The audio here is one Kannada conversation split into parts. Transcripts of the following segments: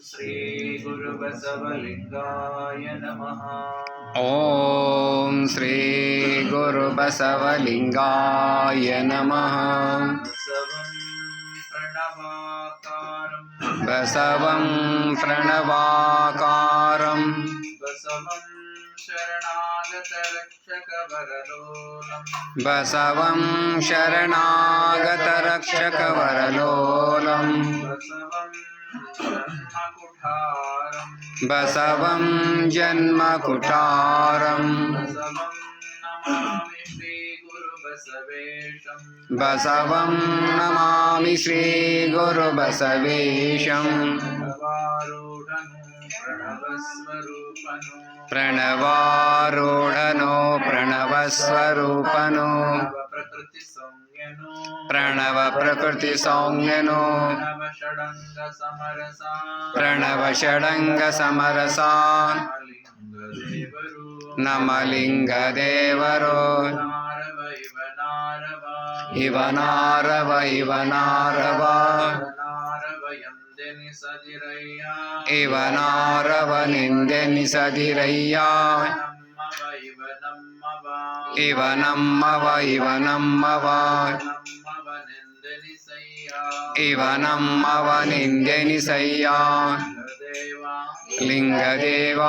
ಶ್ರೀ ಗುರು ಬಸವಲಿಂಗಾಯ ನಮಃ. ಓಂ ಶ್ರೀ ಗುರು ಬಸವಲಿಂಗಾಯ ನಮಃ. ಬಸವಂ ಪ್ರಣವಾಕಾರಂ ಬಸವಂ ಪ್ರಣವಾಕಾರಂ ಬಸವಂ ಶರಣಾಗತ ರಕ್ಷಕ ವರಲೋಲಂ ಬಸವಂ ಶರಣಾಗತ ರಕ್ಷಕ ವರಲೋಲಂ ಬಸವಂ ಜನ್ಮಕುಠಾರಂ ಬಸವಂ ನಮಾಮಿ ಶ್ರೀ ಗುರು ಬಸವೇಶಂ. ಪ್ರಣವಾರೂಢನೋ ಪ್ರಣವಸ್ವರೂಪನೋ ಪ್ರಣವ ಪ್ರಕೃತಿ ಸೌಮ್ಯನೋ ಪ್ರಣವ ಷಡಂಗ ಸಮರಸ ನಮಲಿಂಗ ದೇವರು ಇವನಾರವ ಇವನಾರವ ಇವನಾರವನೆಂದೆನಿಸದಿರಯ್ಯ ಇವನಮ್ಮವ ಇವನಮ್ಮವ ಇವನಮ್ಮವನೆಂದೆನಿಸಯ್ಯ ಲಿಂಗದೇವ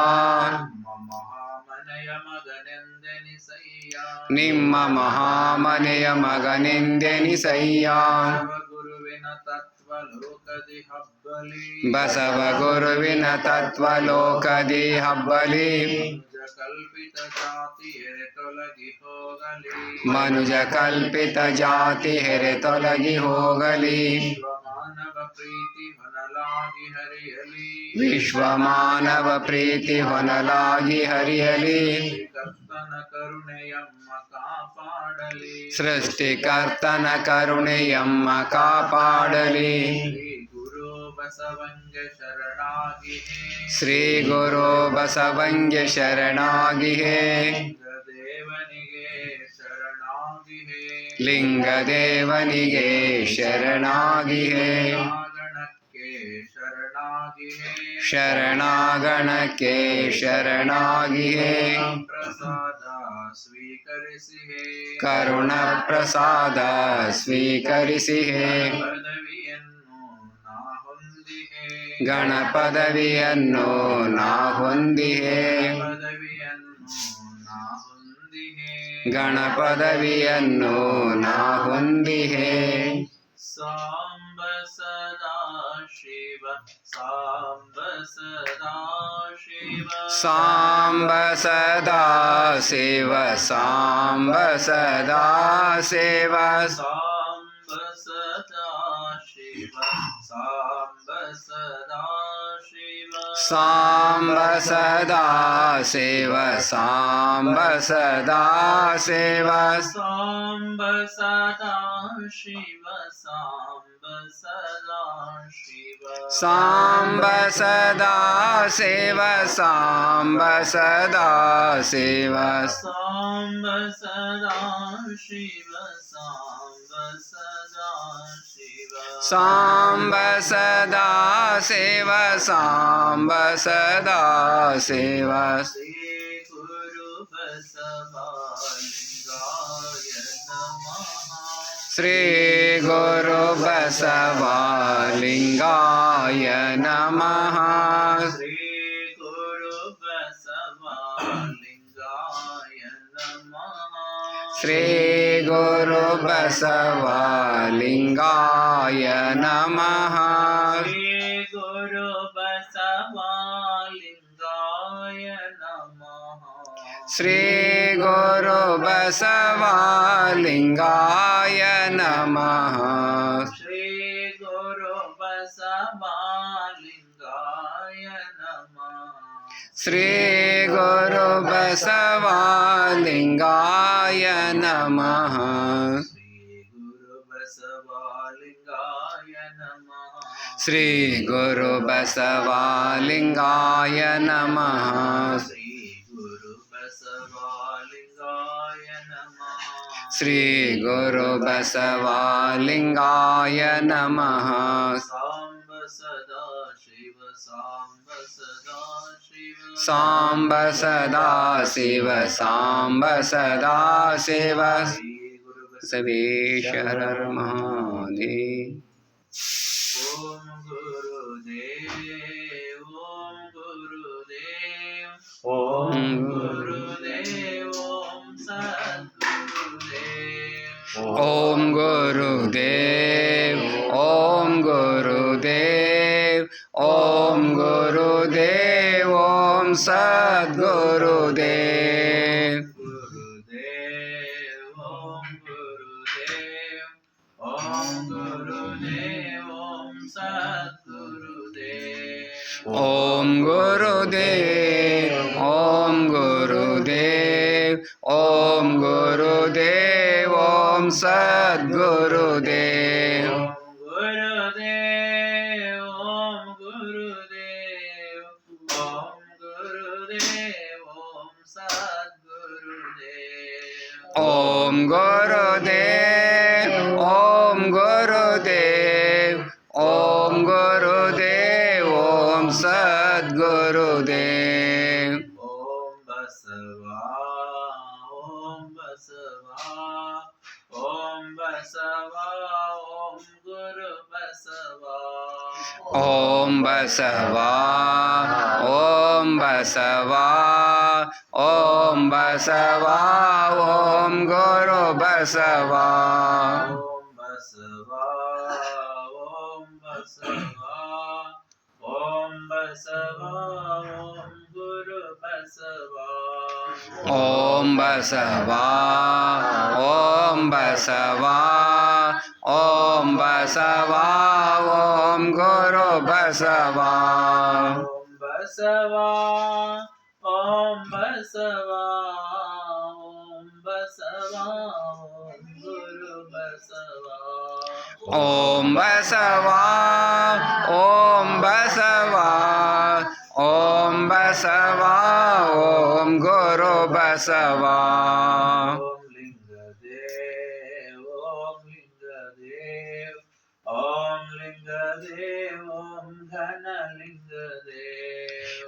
ನಿಮ್ಮ ಮಹಾಮನೆಯ ಮಗನೆಂದೆನಿಸಯ್ಯ. ಬಸವ ಗುರುವಿನ ತತ್ವಲೋಕದಿ ಹಬ್ಬಲಿ ಮನುಜ ಕಲ್ಪಿತ ಜಾತಿ ಹೆರೆ ತೊಲಗಿ ಹೋಗಲಿ. ವಿಶ್ವ ಮಾನವ ಪ್ರೀತಿ ಹೊನಲಾಗಿ ಹರಿಯಲಿ. ಸೃಷ್ಟಿಕರ್ತನ ಕರುಣೆಯಮ್ಮ ಕಾಪಾಡಲಿ. ಶ್ರೀ ಗುರು ಬಸವಂಗೆ ಶರಣಾಗಿಹೇ. ಲಿಂಗದೇವನಿಗೆ ಶರಣಾಗಿಹೇ. ಶರಣಾಗಣಕ್ಕೆ ಶರಣಾಗಿಹೇ. ಕರುಣ ಪ್ರಸಾದ ಸ್ವೀಕರಿಸಿಹೇ. ಗಣಪದವಿಯನ್ನು ನಾ ಹೊಂದಿಹೇ. ಗಣಪದವಿಯನ್ನು ನಾ ಹೊಂದಿಹೇ. ಸಾಂಬ ಸದಾ ಶಿವ ಸಾಂಬ ಸದಾ ಶಿವ ಸಾಂಬ ಸದಾ ಶಿವ ಸಾಂಬ ಸದಾ ಶಿವ ಸಾಂಬ ಸದಾ ಶಿವ ಸಾಂಬ ಸದಾ ಶಿವ ಸಾಂಬ ಸದಾ ಶಿವ ಸಾಂಬ ಸದಾ ಶಿವ ಸಾಂಬ ಸದಾ ಶಿವ ಸಾಂಬ ಸದಾ ಶಿವ ಸಾಂಬ ಸದಾ ಶಿವ ಸಾಂಬ ಸದಾ ಶಿವ ಸಾಂಬ ಸದಾ ಶಿವ ಸಾಂಬ ಸದಾ ಶಿವ ಸಾಂಬ ಸದಾ ಶಿವ ಸಾಂಬ ಸದಾ ಶಿವ. ಶ್ರೀ ಗುರು ಬಸವಲಿಂಗಾಯ ನಮಃ. ಶ್ರೀ ಗುರು ಬಸವಲಿಂಗಾಯ ನಮಃ. ಶ್ರೀ ಗುರು ಬಸವಲಿಂಗಾಯ ನಮಃ. ಶ್ರೀ ಗುರು ಬಸವಲಿಂಗಾಯ ನಮಃ. ಶ್ರೀ ಗುರು ಬಸವಲಿಂಗಾಯ ನಮಃ. ಶ್ರೀ ಗುರು ಬಸವಲಿಂಗಾಯ ನಮಃ. ಶ್ರೀ ಗುರು ಬಸವಲಿಂಗಾಯ ನಮಃ. ಶ್ರೀ ಗುರು ಬಸವಲಿಂಗಾಯ ನಮಃ. ಶ್ರೀ ಗುರು ಬಸವಲಿಂಗಾಯ ನಮಃ. ಶ್ರೀ ಗುರು ಬಸವಲಿಂಗಾಯ ನಮಃ. ಸಾಂಬ ಸದಾ ಶಿವ ಸಾಂಬ ಸದಾ ಶಿವ ಸಾಂಬ ಸದಾ ಶಿವ ಸವೇಶ್ವರ ಮಹಾದೇವ. ಓಂ ಗುರುದೇವ್ ಓಂ ಗುರುದೇವ್ ಓಂ ಗುರುದೇವ್ ಓಂ ಸದ್ಗುರುದೇವ್ ಓಂ ಗುರುದೇವ್ ಓಂ ಗುರುದೇವ್ ಓಂ ಗುರುದೇವ್ ಓಂ ಸದ್ಗುರುದೇವ್. ಗುರುದೇವ್ ಓಂ ಗುರುದೇವ್ ಓಂ ಗುರುದೇವ್ ಓಂ ಸದ್ಗುರುದೇವ್ ಓಂ ಗುರುದೇವ್ ಓಂ ಗುರುದೇವ್ ಓಂ ಗುರುದೇವ್ ಓಂ ಸದ್ಗುರುದೇವ್. ಓಂ ಗುರುದೇವ್ ಓಂ ಗುರುದೇವ್ ಓಂ ಗುರುದೇವ್ ಓಂ ಸದ್ಗುರುದೇವ್ ಓಂ ಗುರುದೇವ್ ಓಂ ಗುರುದೇವ್ ಓಂ ಗುರುದೇವ್ ಓಂ ಸದ್ಗುರುದೇವ್. ಓಂ ಬಸವ ಓಂ ಬಸವ ಓಂ ಬಸವ ಓಂ ಗುರು ಬಸವ ಓಂ ಬಸವ ಓಂ ಬಸವ ಓಂ ಬಸವ ಓಂ ಗುರು ಬಸವ. ಓಂ ಬಸವ ಓಂ ಬಸವ ಓಂ ಬಸವ ಓಂ ಗುರು ಬಸವ ಓಂ ಬಸವ ಓಂ ಬಸವ ಓಂ ಬಸವ ಓಂ ಗುರು ಬಸವ. ಓಂ ಬಸವ ಓಂ ಬಸವ ಓಂ ಬಸವ ಓಂ ಗುರು ಬಸವ ಓಂ ಬಸವ ಓಂ ಬಸವ ಓಂ ಬಸವ ಓಂ ಗುರು ಬಸವ.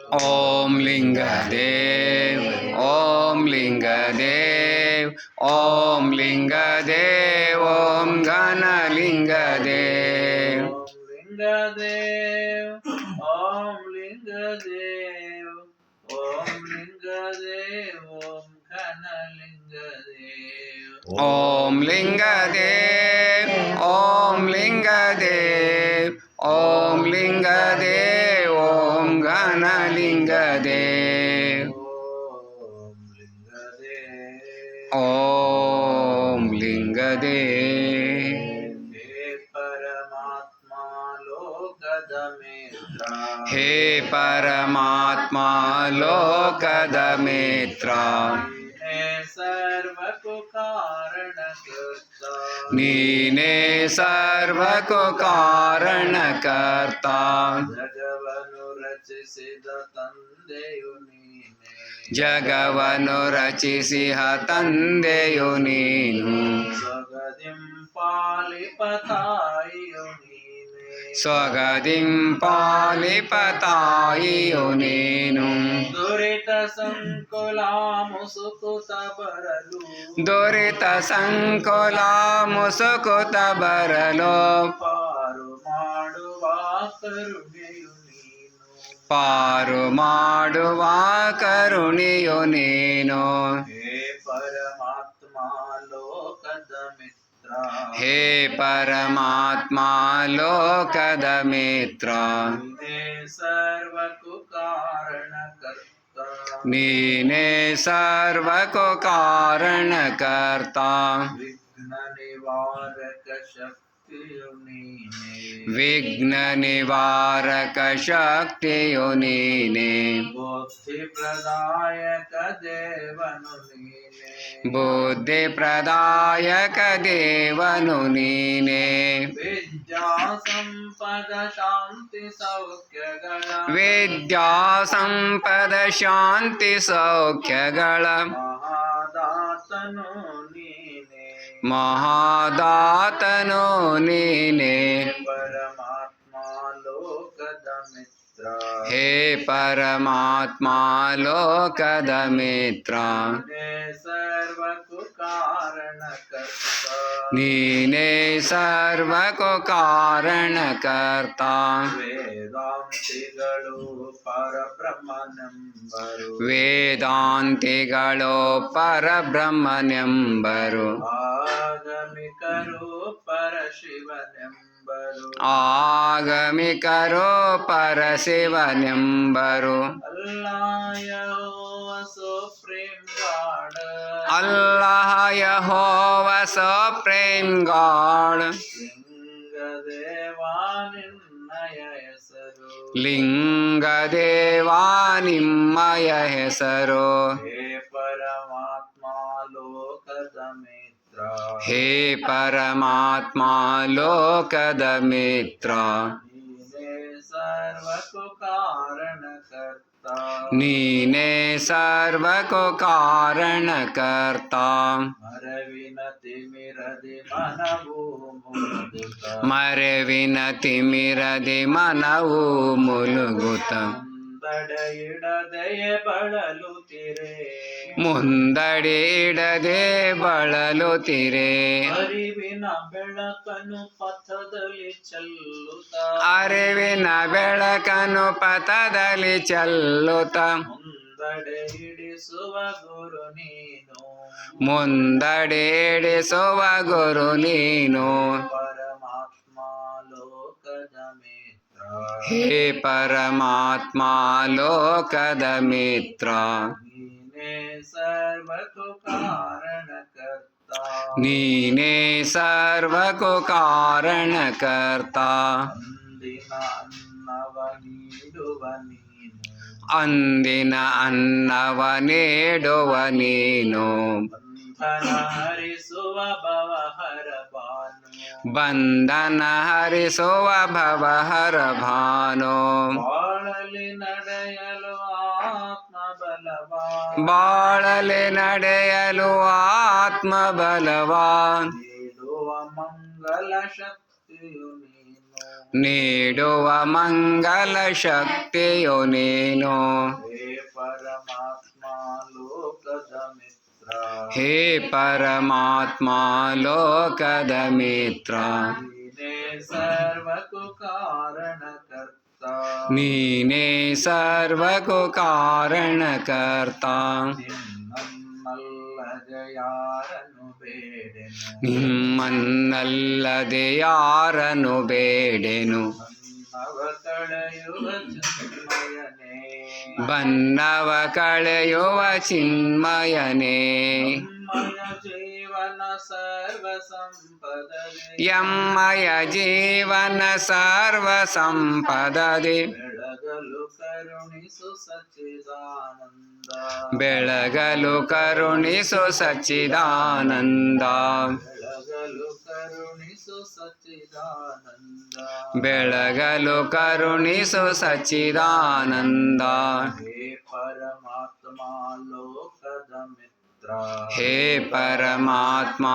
ಓಂ ಲಿಂಗದೇವ್ ಓಂ ಲಿಂಗದೇವ್ ಓಂ ಲಿಂಗದೇವ್ ಓಂ ಘನಲಿಂಗದೇವ್ ಓಂ ಲಿಂಗದೇವ್ ಓಂ ಲಿಂಗದೇವ್ ಓಂ ಲಿಂಗದೇವ್ ಓಂ ಘನಲಿಂಗದೇವ್. ಓಂ ಲಿಂಗದೇವ್ ಓಂ ಲಿಂಗದೇವ್ ಓಂ ಲಿಂಗದೇವ್ ಓಂ ಘನಲಿಂಗದೇವ್ ಓಂ ಲಿಂಗದೇವ್ ಓಂ ಲಿಂಗದೇವ್ ಓಂ ಲಿಂಗದೇವ್ ಓಂ ಘನಲಿಂಗದೇವ್. ಓಂ ಲಿಂಗದೇವ್ ಓಂ ಲಿಂಗದೇವ್. ಹೇ ಪರಮಾತ್ಮ ಲೋಕದ ಮಿತ್ರ ನೀನೇ ಸರ್ವಕ್ಕೂ ಕಾರಣಕರ್ತ. ಜಗವನ್ನು ರಚಿಸಿದ ತಂದೆಯು ನೀನೇ ಜಗವನ್ನು ರಚಿಸಿಹ ತಂದೆಯು ನೀನು. ಸ್ವಗದಿಂ ಪಾಲಿಪ ತಾಯಿಯು ನೀನೇ ಸ್ವಗದಿಂ ಪಾಲಿಪ ತಾಯಿಯು ನೀನು. ದುರಿತ ಸಂಕುಲ ಮುಸುಕುತ ಬರಲು ದುರಿತ ಸಂಕುಲ ಮುಸುಕುತ ಬರಲು ಪಾರು ಮಾಡುವ ಕರುಣೆಯು ನೀನು ಪಾರು ಮಾಡುವ ಕರುಣೆಯು ನೀನು. ಹೇ ಪರಮಾತ್ಮ ಲೋಕದ ಮಿತ್ರ ಹೇ ಪರಮಾತ್ಮ ಲೋಕದ ಮಿತ್ರ ನೀನೇ ಸರ್ವಕ್ಕೂ ಕಾರಣಕರ್ತ ನೀನೇ ಸರ್ವಕ್ಕೂ ಕಾರಣಕರ್ತ. ವಿಘ್ನ ನಿವಾರಕ ಶಕ್ತಿಯು ನೀನೇ ವಿಘ್ನ ನಿವಾರಕ ಶಕ್ತಿಯು ನೀನೇ. ಬುದ್ಧಿ ಪ್ರದಾಯಕ ದೇವನು ನೀನೇ ಬುದ್ಧಿ ಪ್ರದಾಯಕ ದೇವನು ನೀನೇ. ವಿದ್ಯಾ ಸಂಪದ ಶಾಂತಿ ಸೌಖ್ಯಗಳ ವಿದ್ಯಾ ಸಂಪದ ಶಾಂತಿ ಸೌಖ್ಯಗಳ ಮಹಾದಾತನು ನೀನೇ ಮಹಾದಾತನು ನೀನೇ. ಪರಮಾತ್ಮ ಲೋಕದ ಮಿತ್ರ ಹೇ ಪರಮಾತ್ಮ ಲೋಕದ ಮಿತ್ರ ನೀನೇ ಸರ್ವಕ್ಕೂ ಕಾರಣಕರ್ತ ನೀನೇ ಸರ್ವಕ್ಕೂ ಕಾರಣಕರ್ತ ವೇದಾಂತಿಗಳು ಪರಬ್ರಹ್ಮನೆಂಬರು ವೇದಾಂತಿಗಳು ಪರಬ್ರಹ್ಮನೆಂಬರು ಆಗಮಿಕರು ಪರಶಿವನೆಂಬರು ಆಗಮಿಕರು ಪರಶಿವನೆಂಬರು ಅಲ್ಲಾಯಹೋವ ಸುಪ್ರೀಂ ಗಾಡ್ ಅಲ್ಲಾಹ ಯೆಹೋವ ಸುಪ್ರೀಂ ಗಾಡ್ ಲಿಂಗದೇವ ನಿನ್ನಯ ಹೆಸರು ಲಿಂಗದೇವ ನಿಮ್ಮಯ ಹೆಸರು ಹೇ ಪರಮಾತ್ಮ ಲೋಕದ ಮಿತ್ರ ಹೇ ಪರಮಾತ್ಮ ಲೋಕದ ಮಿತ್ರ ನೀನೇ ಸರ್ವಕ್ಕೂ ಕಾರಣಕರ್ತ ನೀನೇ ಸರ್ವಕ್ಕೂ ಕಾರಣಕರ್ತ ಮರವಿನ ತಿಮಿರದಿ ಮನವು ಮುಳುಗುತ್ತ ಮರೆವಿನ ತಿಮಿರದಿ ಮನವು ಮುಳುಗುತ್ತ ಮುಂದಡೆಯಿಡದೆಯೇ ಬಳಲುತ್ತಿರೆ ಮುಂದಡಿ ಇಡದೆ ಬಳಲುತ್ತಿರೆ ಅರಿವಿನ ಬೆಳಕನ್ನು ಪಥದಲ್ಲಿ ಚೆಲ್ಲುತ್ತ ಅರಿವಿನ ಬೆಳಕನ್ನು ಪಥದಲ್ಲಿ ಚೆಲ್ಲುತ್ತ ಮುಂದಡೆ ಹಿಡಿಸುವ ಗುರು ನೀನು ಮುಂದಡಿ ಇಡಿಸುವ ಗುರು ನೀನು ಪರಮಾತ್ಮ ಲೋಕದ ಮಿತ್ರ ಹೇ ಪರಮಾತ್ಮ ಲೋಕದ ಮಿತ್ರ ನೀನೇ ಸರ್ವಕ್ಕೂ ಕಾರಣಕರ್ತ ನೀನೇ ಸರ್ವಕ್ಕೂ ಕಾರಣಕರ್ತ ಅಂದಿನ ಅನ್ನವ ನೀಡುವ ನೀನು ಅಂದಿನ ಅನ್ನವ ನೀಡುವ ನೀನು ಬಂಧನ ಹರಿಸುವ ಭವಹರ ಭಾನು ಬಂಧನ ಹರಿಸುವ ಭವಹರ ಭಾನು ಬಾಳಲಿ ನಡೆಯಲು ಆತ್ಮ ಬಲವಾನ್ ಬಾಳಲೆ ನಡೆಯಲು ಆತ್ಮ ಬಲವಾನ್ ನೀಡುವ ಮಂಗಲ ಶಕ್ತಿಯು ನೀನು ನೀಡುವ ಮಂಗಲ ಶಕ್ತಿಯು ನೀನು ಹೇ ಪರಮಾತ್ಮ ಲೋಕದ ಮಿತ್ರ ಹೇ ಪರಮಾತ್ಮ ಲೋಕದ ಮಿತ್ರ ನೀನೇ ಸರ್ವಕ್ಕೂ ಕಾರಣಕರ್ತ ನೀನೇ ಸರ್ವಕ್ಕೂ ಕಾರಣಕರ್ತ ನಿನ್ನಲ್ಲದೆ ಯಾರನ್ನು ಬೇಡೆನು ನಿಮ್ಮನ್ನಲ್ಲದೆ ಯಾರನ್ನು ಬೇಡೆನು ನನ್ನವ ಕಳೆಯುವ ಚಿನ್ಮಯನೇ ಬನ್ನವ ಕಳೆಯುವ ಚಿನ್ಮಯನೇ ನಮ್ಮಯ ಜೀವನ ಸರ್ವ ಸಂಪದನೆ ಎಮ್ಮಯ ಜೀವನ ಸರ್ವ ಸಂಪದದಿ ಬೆಳಗಲು ಕರುಣಿಸು ಸಚ್ಚಿದಾನಂದ ಬೆಳಗಲು ಕರುಣಿಸು ಸಚ್ಚಿದಾನಂದ ಬೆಳಗಲು ಕರುಣಿಸು ಸಚ್ಚಿದಾನಂದ ಬೆಳಗಲು ಕರುಣಿಸು ಸಚ್ಚಿದಾನಂದ ಹೇ ಪರಮಾತ್ಮ ಲೋಕದ ಮಿತ್ರ ಹೇ ಪರಮಾತ್ಮ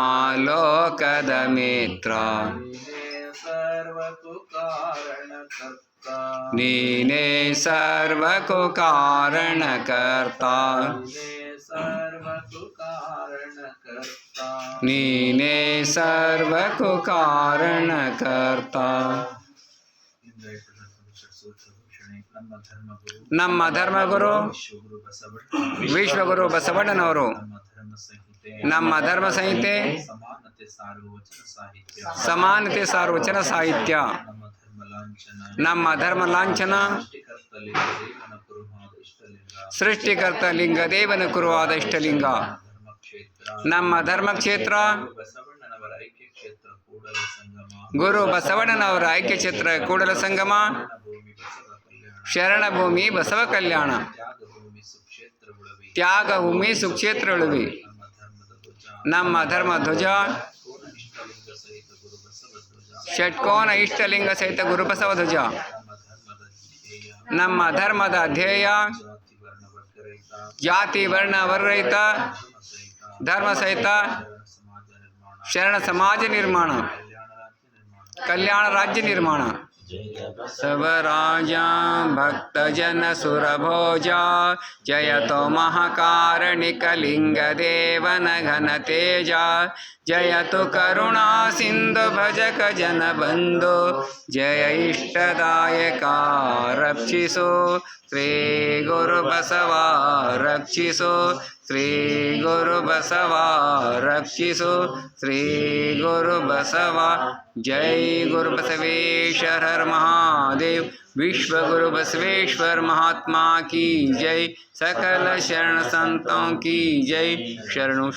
ಲೋಕದ ಮಿತ್ರ ನೀನೇ ಸರ್ವಕ್ಕೂ ಕಾರಣಕರ್ತ ನೀನೇ ಸರ್ವಕ್ಕೂ ಕಾರಣಕರ್ತ ನೀನೇ ಸರ್ವಕ್ಕೂ ಕಾರಣಕರ್ತ ನೀನೇ ಸರ್ವಕ್ಕೂ ಕಾರಣಕರ್ತ ನಮ್ಮ ಧರ್ಮಗುರು ವಿಶ್ವಗುರು ಬಸವಣ್ಣನವರು ನಮ್ಮ ಧರ್ಮ ಸಂಹಿತೆ ಸಮಾನತೆ ಸಾರ್ವಚನ ಸಾಹಿತ್ಯ ನಮ್ಮ ಧರ್ಮ ಲಾಂಛನ ಸೃಷ್ಟಿಕರ್ತ ಲಿಂಗ ದೇವನ ಕುರುವಾದ ಇಷ್ಟಲಿಂಗ ನಮ್ಮ ಧರ್ಮಕ್ಷೇತ್ರ ಗುರು ಬಸವಣ್ಣನವರ ಐಕ್ಯ ಕ್ಷೇತ್ರ ಕೂಡಲ ಸಂಗಮ ಶರಣಭೂಮಿ ಬಸವ ಕಲ್ಯಾಣ ತ್ಯಾಗ ಭೂಮಿ ಸುಕ್ಷೇತ್ರಳುವಿ ನಮ್ಮ ಧರ್ಮ ಧ್ವಜ ಷಟ್ಕೋನ ಇಷ್ಟಲಿಂಗ ಸಹಿತ ಗುರು ಬಸವ ಧ್ವಜ ನಮ್ಮ ಧರ್ಮದ ಧ್ಯೇಯ ಜಾತಿ ವರ್ಣ ವರ್ರಹಿತ ಧರ್ಮ ಸಹಿತ ಶರಣ ಸಮಾಜ ನಿರ್ಮಾಣ ಕಲ್ಯಾಣ ರಾಜ್ಯ ನಿರ್ಮಾಣ सवराजा भक्तजन सुरभोजा जयतो महाकारणिकलिङ्गदेवन घनतेजा जयतु करुणा सिन्धु भजक जनबन्धु जय इष्टदायका रक्षिसो श्री गुरुबसवा रक्षिसो श्री गुरुबसवा रक्षिसो श्री गुरुबसवा जय गुरुबसवेश्वर हर महादेव विश्व गुरु बसवेश्वर महात्मा की जय सकल शरण संतों की जय शरणु